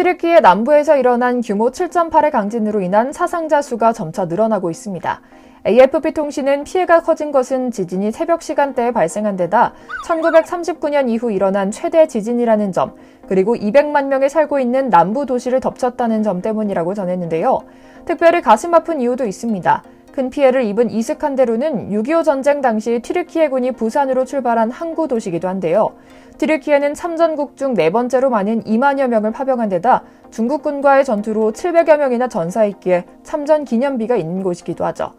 튀르키예 남부에서 일어난 규모 7.8의 강진으로 인한 사상자 수가 점차 늘어나고 있습니다. AFP 통신은 피해가 커진 것은 지진이 새벽 시간대에 발생한 데다 1939년 이후 일어난 최대 지진이라는 점, 그리고 200만 명이 살고 있는 남부 도시를 덮쳤다는 점 때문이라고 전했는데요. 특별히 가슴 아픈 이유도 있습니다. 큰 피해를 입은 이스칸데루는 6.25 전쟁 당시 튀르키예군이 부산으로 출발한 항구 도시이기도 한데요. 튀르키예는 참전국 중 4번째로 많은 2만여 명을 파병한 데다 중국군과의 전투로 700여 명이나 전사했기에 참전 기념비가 있는 곳이기도 하죠.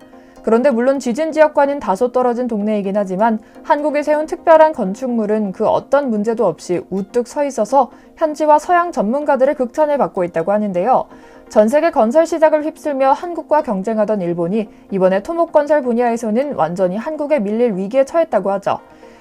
그런데 물론 지진 지역과는 다소 떨어진 동네이긴 하지만 한국에 세운 특별한 건축물은 그 어떤 문제도 없이 우뚝 서 있어서 현지와 서양 전문가들의 극찬을 받고 있다고 하는데요. 전 세계 건설 시작을 휩쓸며 한국과 경쟁하던 일본이 이번에 토목건설 분야에서는 완전히 한국에 밀릴 위기에 처했다고 하죠.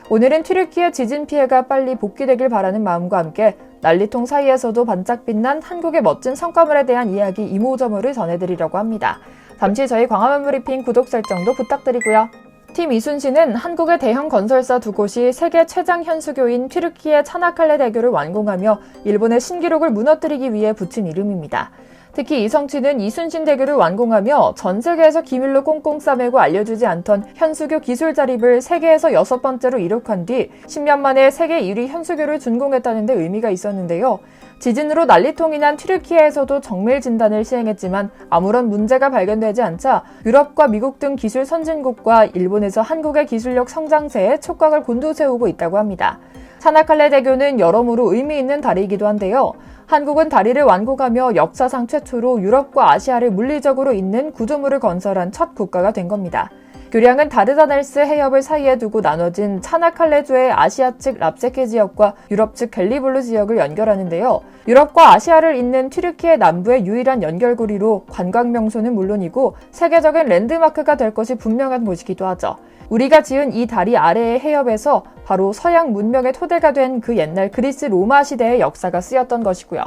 오늘은 튀르키예 지진 피해가 빨리 복귀되길 바라는 마음과 함께 난리통 사이에서도 반짝 빛난 한국의 멋진 성과물에 대한 이야기 이모저모를 전해드리려고 합니다. 잠시 저희 광화문 브리핑 구독 설정도 부탁드리고요. 팀 이순신은 한국의 대형 건설사 2곳이 세계 최장 현수교인 튀르키예 차나칼레 대교를 완공하며 일본의 신기록을 무너뜨리기 위해 붙인 이름입니다. 특히 이 성취는 이순신 대교를 완공하며 전 세계에서 기밀로 꽁꽁 싸매고 알려주지 않던 현수교 기술 자립을 세계에서 6번째로 이룩한 뒤 10년 만에 세계 1위 현수교를 준공했다는 데 의미가 있었는데요. 지진으로 난리통이 난 튀르키예에서도 정밀 진단을 시행했지만 아무런 문제가 발견되지 않자 유럽과 미국 등 기술 선진국과 일본에서 한국의 기술력 성장세에 촉각을 곤두세우고 있다고 합니다. 차나칼레 대교는 여러모로 의미 있는 다리이기도 한데요. 한국은 다리를 완공하며 역사상 최초로 유럽과 아시아를 물리적으로 잇는 구조물을 건설한 첫 국가가 된 겁니다. 교량은 다르다넬스 해협을 사이에 두고 나눠진 차나칼레주의 아시아 측 랍세케 지역과 유럽 측 갤리블루 지역을 연결하는데요. 유럽과 아시아를 잇는 튀르키예 남부의 유일한 연결고리로 관광 명소는 물론이고 세계적인 랜드마크가 될 것이 분명한 곳이기도 하죠. 우리가 지은 이 다리 아래의 해협에서 바로 서양 문명의 토대가 된 그 옛날 그리스 로마 시대의 역사가 쓰였던 것이고요.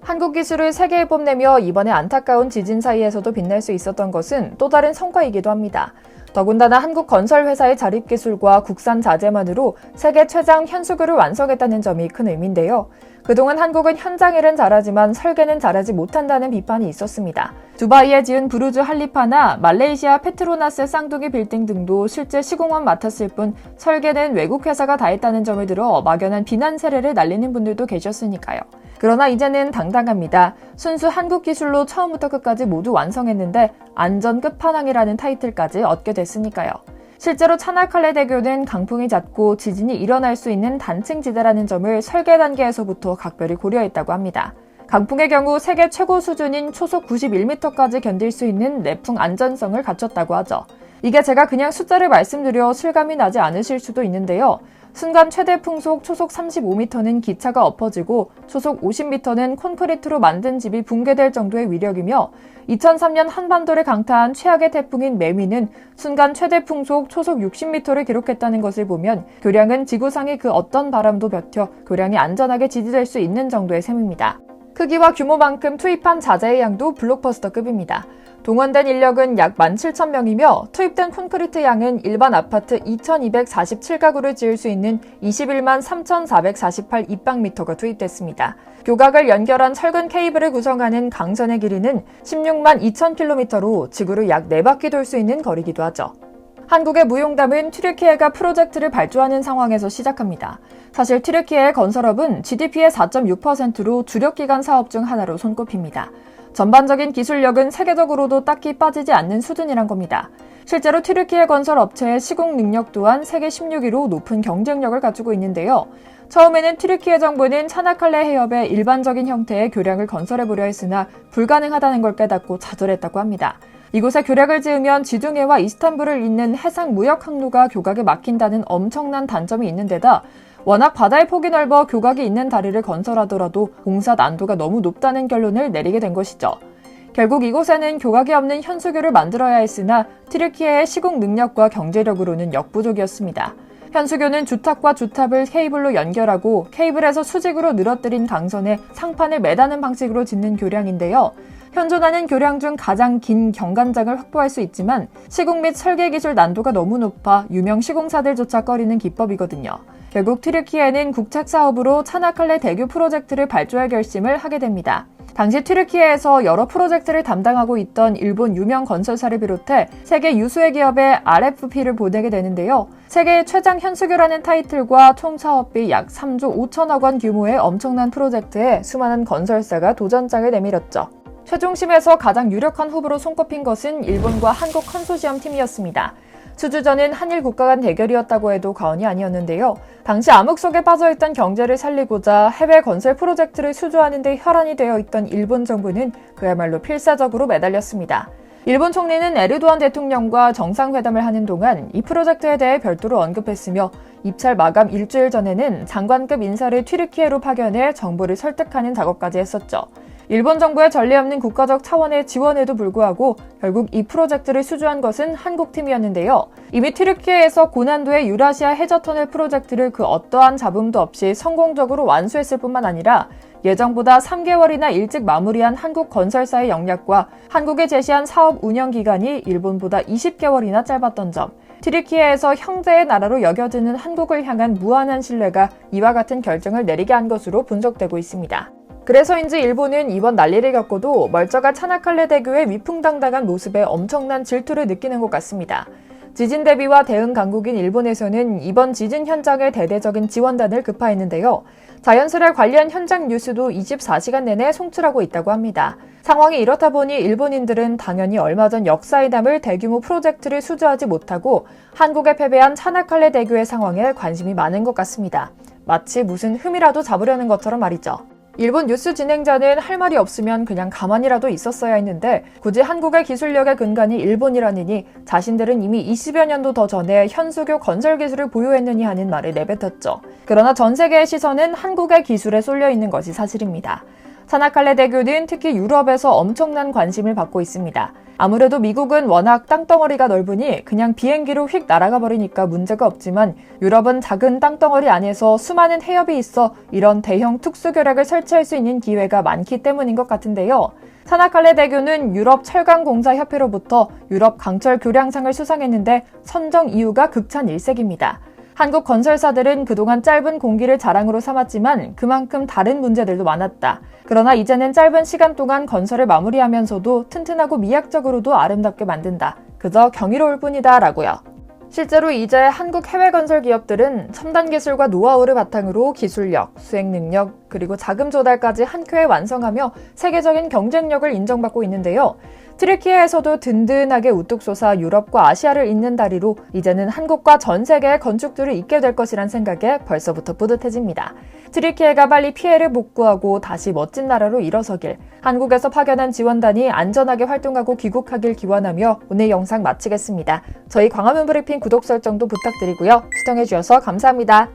한국 기술을 세계에 뽐내며 이번에 안타까운 지진 사이에서도 빛날 수 있었던 것은 또 다른 성과이기도 합니다. 더군다나 한국 건설회사의 자립기술과 국산 자재만으로 세계 최장 현수교를 완성했다는 점이 큰 의미인데요. 그동안 한국은 현장 일은 잘하지만 설계는 잘하지 못한다는 비판이 있었습니다. 두바이에 지은 부르주 할리파나 말레이시아 페트로나스 쌍둥이 빌딩 등도 실제 시공만 맡았을 뿐 설계는 외국 회사가 다 했다는 점을 들어 막연한 비난 세례를 날리는 분들도 계셨으니까요. 그러나 이제는 당당합니다. 순수 한국 기술로 처음부터 끝까지 모두 완성했는데 안전 끝판왕이라는 타이틀까지 얻게 됐으니까요. 실제로 차나칼레 대교는 강풍이 잦고 지진이 일어날 수 있는 단층 지대라는 점을 설계 단계에서부터 각별히 고려했다고 합니다. 강풍의 경우 세계 최고 수준인 초속 91m까지 견딜 수 있는 내풍 안전성을 갖췄다고 하죠. 이게 제가 그냥 숫자를 말씀드려 실감이 나지 않으실 수도 있는데요. 순간 최대 풍속 초속 35m는 기차가 엎어지고 초속 50m는 콘크리트로 만든 집이 붕괴될 정도의 위력이며 2003년 한반도를 강타한 최악의 태풍인 매미는 순간 최대 풍속 초속 60m를 기록했다는 것을 보면 교량은 지구상의 그 어떤 바람도 버텨 교량이 안전하게 지지될 수 있는 정도의 셈입니다. 크기와 규모만큼 투입한 자재의 양도 블록버스터급입니다. 동원된 인력은 약 17,000명이며 투입된 콘크리트 양은 일반 아파트 2,247가구를 지을 수 있는 21만 3,448 입방미터가 투입됐습니다. 교각을 연결한 철근 케이블을 구성하는 강선의 길이는 16만 2,000km로 지구를 약 4바퀴 돌 수 있는 거리이기도 하죠. 한국의 무용담은 튀르키예가 프로젝트를 발주하는 상황에서 시작합니다. 사실 튀르키예의 건설업은 GDP의 4.6%로 주력기관 사업 중 하나로 손꼽힙니다. 전반적인 기술력은 세계적으로도 딱히 빠지지 않는 수준이란 겁니다. 실제로 튀르키예 건설 업체의 시공 능력 또한 세계 16위로 높은 경쟁력을 가지고 있는데요. 처음에는 튀르키예 정부는 차나칼레 해협의 일반적인 형태의 교량을 건설해보려 했으나 불가능하다는 걸 깨닫고 좌절했다고 합니다. 이곳에 교량을 지으면 지중해와 이스탄불을 잇는 해상 무역 항로가 교각에 막힌다는 엄청난 단점이 있는 데다 워낙 바다의 폭이 넓어 교각이 있는 다리를 건설하더라도 공사 난도가 너무 높다는 결론을 내리게 된 것이죠. 결국 이곳에는 교각이 없는 현수교를 만들어야 했으나 튀르키예의 시공 능력과 경제력으로는 역부족이었습니다. 현수교는 주탑과 주탑을 케이블로 연결하고 케이블에서 수직으로 늘어뜨린 강선에 상판을 매다는 방식으로 짓는 교량인데요. 현존하는 교량 중 가장 긴 경관장을 확보할 수 있지만 시공 및 설계 기술 난도가 너무 높아 유명 시공사들조차 꺼리는 기법이거든요. 결국 튀르키예는 국책 사업으로 차나칼레 대교 프로젝트를 발주할 결심을 하게 됩니다. 당시 튀르키예에서 여러 프로젝트를 담당하고 있던 일본 유명 건설사를 비롯해 세계 유수의 기업에 RFP를 보내게 되는데요. 세계 최장 현수교라는 타이틀과 총 사업비 약 3조 5천억 원 규모의 엄청난 프로젝트에 수많은 건설사가 도전장을 내밀었죠. 최종심에서 가장 유력한 후보로 손꼽힌 것은 일본과 한국 컨소시엄 팀이었습니다. 수주전은 한일 국가 간 대결이었다고 해도 과언이 아니었는데요. 당시 암흑 속에 빠져있던 경제를 살리고자 해외 건설 프로젝트를 수주하는 데 혈안이 되어 있던 일본 정부는 그야말로 필사적으로 매달렸습니다. 일본 총리는 에르도안 대통령과 정상회담을 하는 동안 이 프로젝트에 대해 별도로 언급했으며 입찰 마감 일주일 전에는 장관급 인사를 튀르키예로 파견해 정부를 설득하는 작업까지 했었죠. 일본 정부의 전례 없는 국가적 차원의 지원에도 불구하고 결국 이 프로젝트를 수주한 것은 한국팀이었는데요. 이미 튀르키예에서 고난도의 유라시아 해저터널 프로젝트를 그 어떠한 잡음도 없이 성공적으로 완수했을 뿐만 아니라 예정보다 3개월이나 일찍 마무리한 한국 건설사의 역량과 한국에 제시한 사업 운영 기간이 일본보다 20개월이나 짧았던 점, 튀르키예에서 형제의 나라로 여겨지는 한국을 향한 무한한 신뢰가 이와 같은 결정을 내리게 한 것으로 분석되고 있습니다. 그래서인지 일본은 이번 난리를 겪고도 멀쩡한 차나칼레 대교의 위풍당당한 모습에 엄청난 질투를 느끼는 것 같습니다. 지진 대비와 대응 강국인 일본에서는 이번 지진 현장에 대대적인 지원단을 급파했는데요. 자연재해 관련 현장 뉴스도 24시간 내내 송출하고 있다고 합니다. 상황이 이렇다 보니 일본인들은 당연히 얼마 전 역사에 남을 대규모 프로젝트를 수주하지 못하고 한국에 패배한 차나칼레 대교의 상황에 관심이 많은 것 같습니다. 마치 무슨 흠이라도 잡으려는 것처럼 말이죠. 일본 뉴스 진행자는 할 말이 없으면 그냥 가만히라도 있었어야 했는데 굳이 한국의 기술력의 근간이 일본이라느니 자신들은 이미 20여 년도 더 전에 현수교 건설 기술을 보유했느니 하는 말을 내뱉었죠. 그러나 전 세계의 시선은 한국의 기술에 쏠려 있는 것이 사실입니다. 차나칼레 대교는 특히 유럽에서 엄청난 관심을 받고 있습니다. 아무래도 미국은 워낙 땅덩어리가 넓으니 그냥 비행기로 휙 날아가 버리니까 문제가 없지만 유럽은 작은 땅덩어리 안에서 수많은 해협이 있어 이런 대형 특수교량을 설치할 수 있는 기회가 많기 때문인 것 같은데요. 차나칼레 대교는 유럽철강공사협회로부터 유럽 강철 교량상을 수상했는데 선정 이유가 극찬 일색입니다. 한국 건설사들은 그동안 짧은 공기를 자랑으로 삼았지만 그만큼 다른 문제들도 많았다. 그러나 이제는 짧은 시간 동안 건설을 마무리하면서도 튼튼하고 미학적으로도 아름답게 만든다. 그저 경이로울 뿐이다 라고요. 실제로 이제 한국 해외 건설 기업들은 첨단 기술과 노하우를 바탕으로 기술력, 수행 능력, 그리고 자금 조달까지 한 큐에 완성하며 세계적인 경쟁력을 인정받고 있는데요. 튀르키예에서도 든든하게 우뚝 솟아 유럽과 아시아를 잇는 다리로 이제는 한국과 전 세계의 건축들을 잇게 될 것이란 생각에 벌써부터 뿌듯해집니다. 튀르키예가 빨리 피해를 복구하고 다시 멋진 나라로 일어서길, 한국에서 파견한 지원단이 안전하게 활동하고 귀국하길 기원하며 오늘 영상 마치겠습니다. 저희 광화문 브리핑 구독 설정도 부탁드리고요. 시청해주셔서 감사합니다.